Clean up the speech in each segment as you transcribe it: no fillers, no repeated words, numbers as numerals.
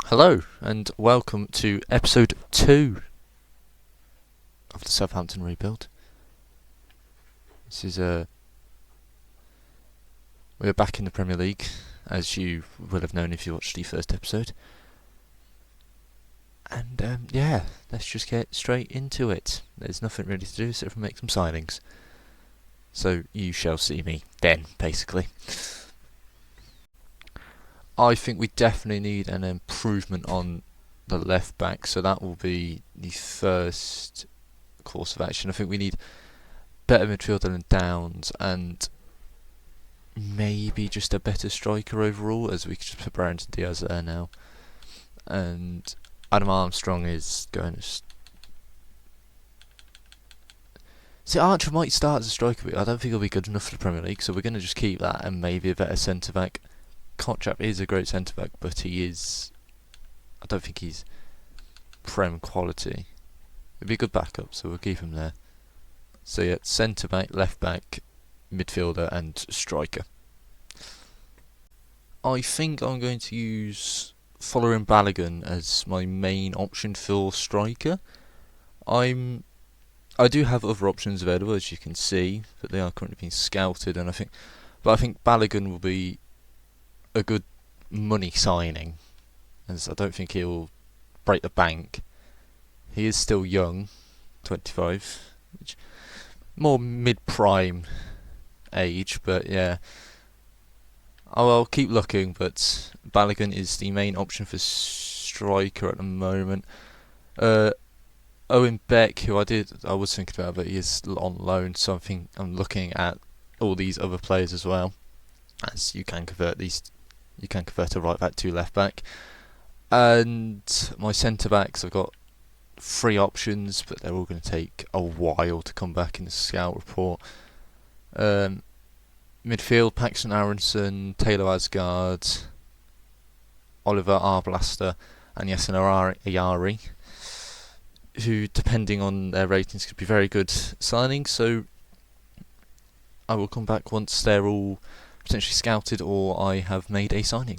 Hello and welcome to episode 2 of the Southampton rebuild. This is we're back in the Premier League, as you will have known if you watched the first episode. And let's just get straight into it. There's nothing really to do except for make some signings. So you shall see me then, basically. I think we definitely need an improvement on the left back, so that will be the first course of action. I think we need better midfielder than Downs, and maybe just a better striker overall, as we could just put Brandon Diaz there now. And Adam Armstrong is going to... See, Archer might start as a striker, but I don't think he'll be good enough for the Premier League, so we're going to just keep that and maybe a better centre-back. Kotchap is a great centre-back, but I don't think he's Prem quality. It'd be a good backup, so we'll keep him there. So yeah, centre-back, left-back, midfielder and striker. I think I'm going to use Following Balogun as my main option for striker. I do have other options available, as you can see, but they are currently being scouted, and I think Balogun will be a good money signing, as I don't think he'll break the bank. He is still young, 25, which more mid-prime age, but yeah. I'll keep looking, but Balogun is the main option for striker at the moment. Owen Beck, who I was thinking about, but he is on loan, so I think I'm looking at all these other players as well, as you can convert a right back to left back. And my centre backs, I've got 3 options, but they're all going to take a while to come back in the scout report. Midfield, Paxton Aronson, Taylor Asgard, Oliver Arblaster, and Yasin Ayari, who, depending on their ratings, could be very good signings. So I will come back once they're all potentially scouted or I have made a signing.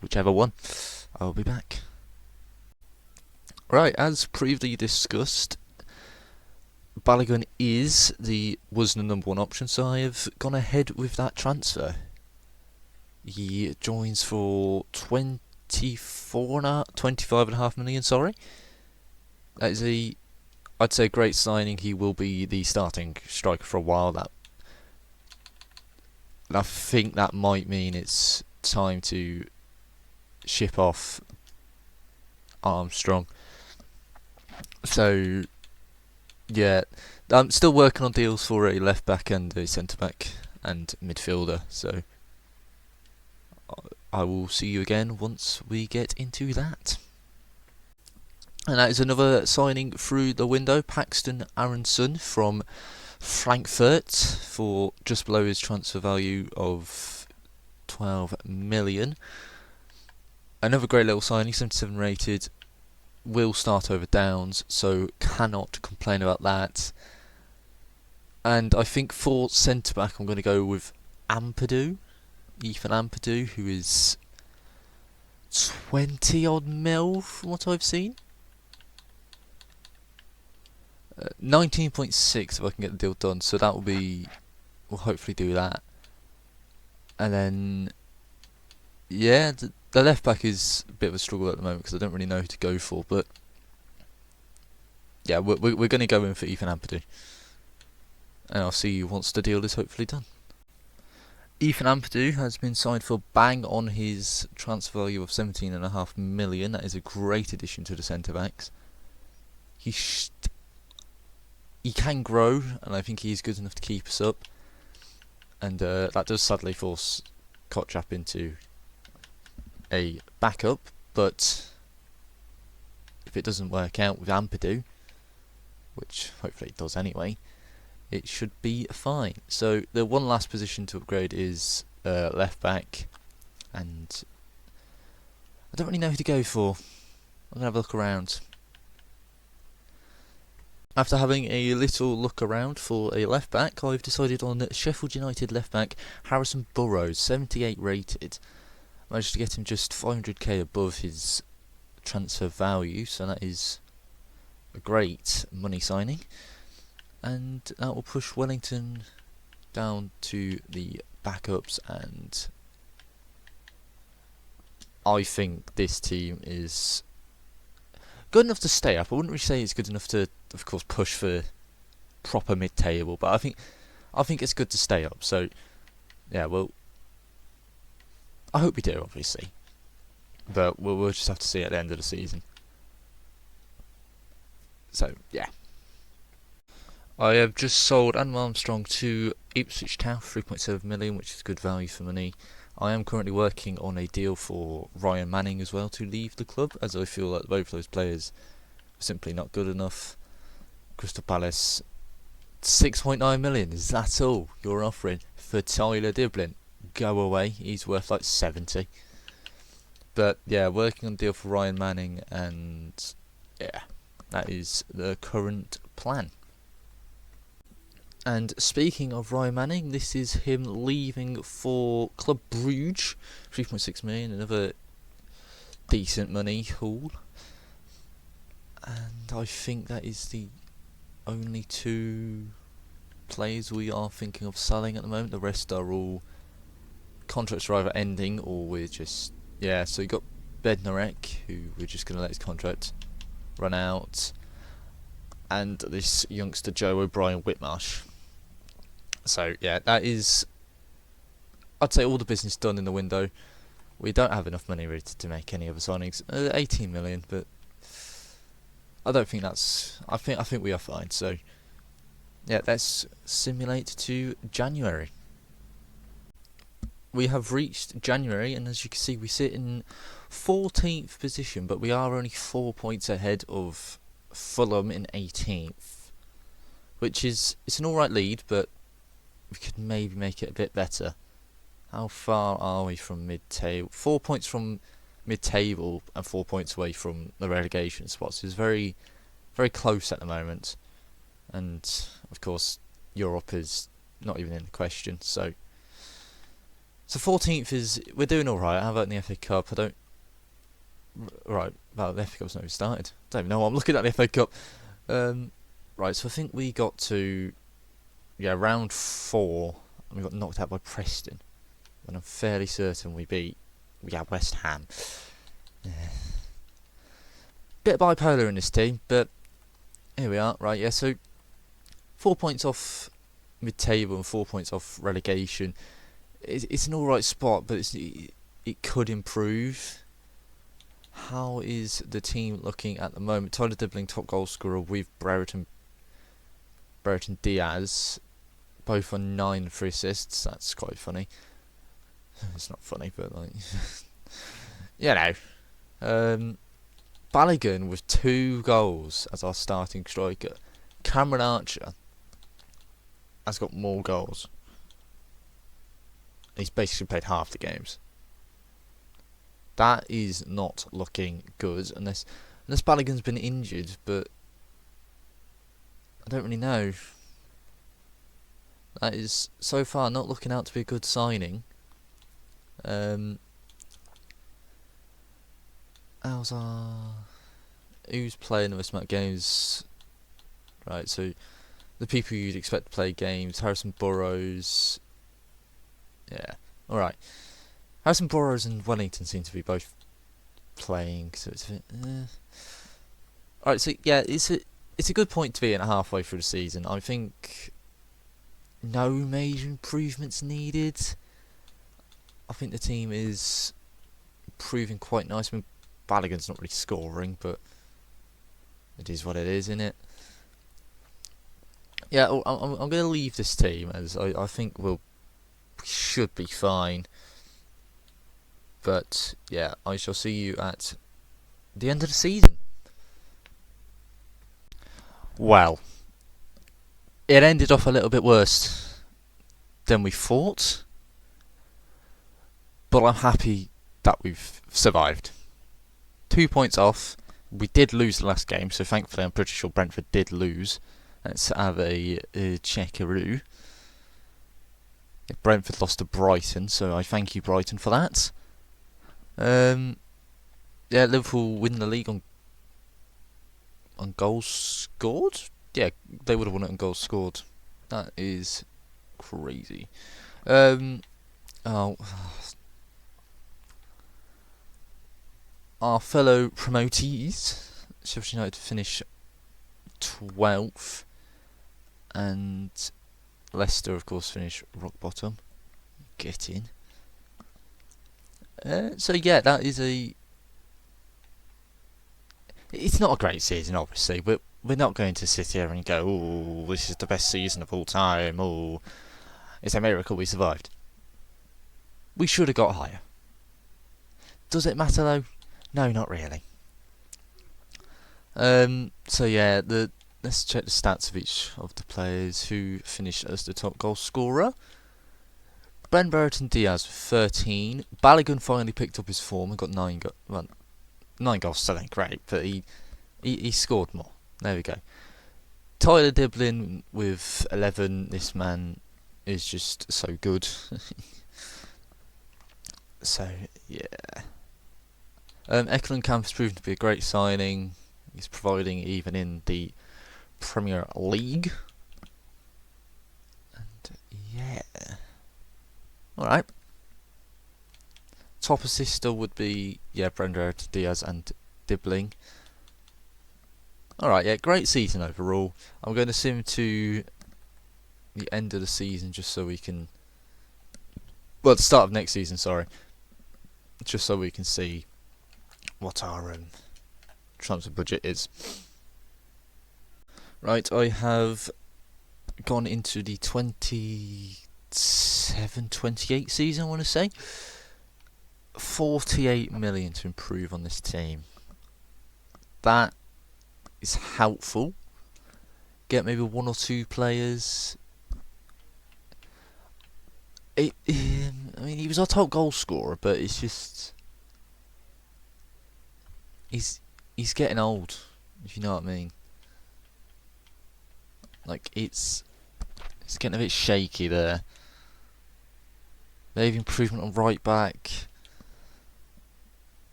Whichever one, I'll be back. Right, as previously discussed, Balogun was the number 1 option, so I have gone ahead with that transfer. He joins for 25.5 million, sorry. That is I'd say a great signing. He will be the starting striker for a while. I think that might mean it's time to ship off Armstrong. So, yeah, I'm still working on deals for a left back and a centre back and midfielder. So, I will see you again once we get into that. And that is another signing through the window, Paxton Aronson from Frankfurt, for just below his transfer value of 12 million. Another great little signing, 77 rated, will start over Downs, so cannot complain about that. And I think for centre back I'm going to go with Ethan Ampadu, who is 20 odd mil from what I've seen. 19.6 if I can get the deal done, so we'll hopefully do that. And then, yeah, the left back is a bit of a struggle at the moment because I don't really know who to go for, but yeah, we're going to go in for Ethan Ampadu, and I'll see you once the deal is hopefully done. Ethan Ampadu has been signed for bang on his transfer value of 17.5 million. That is a great addition to the centre backs. He can grow, and I think he's good enough to keep us up. And that does sadly force Kotchap into a backup, but if it doesn't work out with Ampadu, which hopefully it does anyway, it should be fine. So the one last position to upgrade is left back, and I don't really know who to go for. I'm going to have a look around. After having a little look around for a left back, I've decided on Sheffield United left back Harrison Burrows, 78 rated. managed to get him just 500k above his transfer value, so that is a great money signing, and that will push Wellington down to the backups, and I think this team is good enough to stay up. I wouldn't really say it's good enough to, of course, push for proper mid-table, but I think it's good to stay up. So yeah, well, I hope we do, obviously, but we'll just have to see at the end of the season. So yeah, I have just sold Adam Armstrong to EP.02 for 3.7 million, which is good value for money. I am currently working on a deal for Ryan Manning as well to leave the club, as I feel like both those players are simply not good enough. Crystal Palace, 6.9 million, is that all you're offering for Tyler Diblin? Go away, he's worth like 70. But yeah, working on a deal for Ryan Manning, and yeah, that is the current plan. And speaking of Ryan Manning, this is him leaving for Club Brugge, 3.6 million, another decent money haul. And I think that is the only two players we are thinking of selling at the moment. The rest are all contracts are either ending or we're just, yeah, so you got Bednarek, who we're just going to let his contract run out, and this youngster Joe O'Brien Whitmarsh. So yeah, that is, I'd say, all the business done in the window. We don't have enough money really to make any other signings. 18 million, but I don't think that's. I think we are fine. So yeah, let's simulate to January. We have reached January, and as you can see, we sit in 14th position, but we are only 4 points ahead of Fulham in 18th, which is, it's an alright lead, but we could maybe make it a bit better. How far are we from mid-table? 4 points from mid-table and 4 points away from the relegation spots. It's very, very close at the moment, and of course Europe is not even in the question. So 14th is, we're doing all right. How about in the FA Cup? Right, well, the FA Cup's not even started. I don't even know. I'm looking at the FA Cup. Right, so I think we got to round 4, and we got knocked out by Preston. And I'm fairly certain we beat West Ham. Yeah. Bit bipolar in this team, but here we are. Right, yeah. So 4 points off mid-table and 4 points off relegation. It's an alright spot, but it could improve. How is the team looking at the moment? Tyler Dibbling, top goal scorer with Brereton Diaz, both on 9 for assists. That's quite funny. It's not funny, but like, you know. Balogun with 2 goals as our starting striker. Cameron Archer has got more goals. He's basically played half the games. That is not looking good, unless Balogun's been injured, but I don't really know. That is so far not looking out to be a good signing. Who's playing this amount of games? Right, so the people you'd expect to play games: Harrison Burrows. Yeah, all right. Harrison Burrows and Wellington seem to be both playing, so it's a bit. All right, so yeah, it's a good point to be in halfway through the season. I think no major improvements needed. I think the team is improving quite nice. I mean, Balogun's not really scoring, but it is what it is, isn't it? Yeah, I'm going to leave this team, as I think we should be fine. But yeah, I shall see you at the end of the season. Well, it ended off a little bit worse than we thought, but I'm happy that we've survived. 2 points off. We did lose the last game, so thankfully I'm pretty sure Brentford did lose. Let's have a checkaroo. Brentford lost to Brighton, so I thank you, Brighton, for that. Yeah, Liverpool win the league on goals scored. Yeah, they would have won it on goals scored. That is crazy. Oh, our fellow promotees, Sheffield United finish 12th, and Leicester, of course, finish rock bottom. Get in. So yeah, that is it's not a great season, obviously, but we're not going to sit here and go, "Oh, this is the best season of all time." Oh, it's a miracle we survived. We should have got higher. Does it matter though? No, not really. So yeah, let's check the stats of each of the players who finished as the top goal scorer. Ben Brereton Diaz with 13. Balogun finally picked up his form and got 9 goals still ain't great, but he scored more. There we go. Tyler Diblin with 11. This man is just so good. So yeah. Eklund Camp has proven to be a great signing. He's providing even in the Premier League. And yeah. Alright. Top assister would be, Brenda Diaz and Dibbling. Alright, yeah, great season overall. I'm going to sim to the end of the season just so we can... Well, the start of next season, sorry. Just so we can see what our transfer budget is. Right, I have gone into the 27-28 season, I want to say. 48 million to improve on this team. That is helpful. Get maybe 1 or 2 players. I mean, he was our top goal scorer, but it's just he's getting old, if you know what I mean. Like it's getting a bit shaky there. Maybe improvement on right back.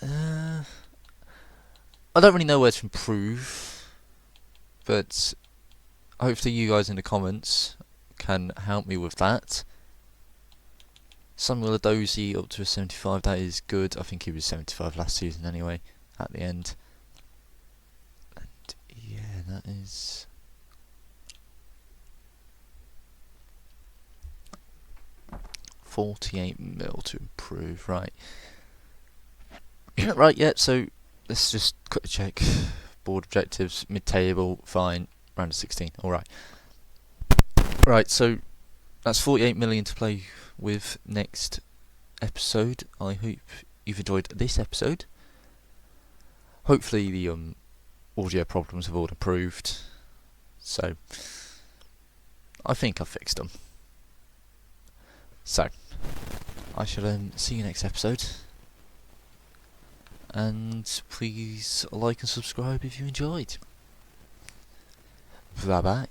I don't really know where to improve, but hopefully you guys in the comments can help me with that. Samuel Adozie up to a 75, that is good. I think he was 75 last season anyway, at the end. And yeah, that is... £48 mil to improve, right. Right, yeah, so let's just quickly check. Board objectives, mid-table, fine, round of 16, alright. Right, so that's 48 million to play with next episode. I hope you've enjoyed this episode. Hopefully the audio problems have all improved. So, I think I've fixed them. So, I shall see you next episode. And please like and subscribe if you enjoyed. Bye bye.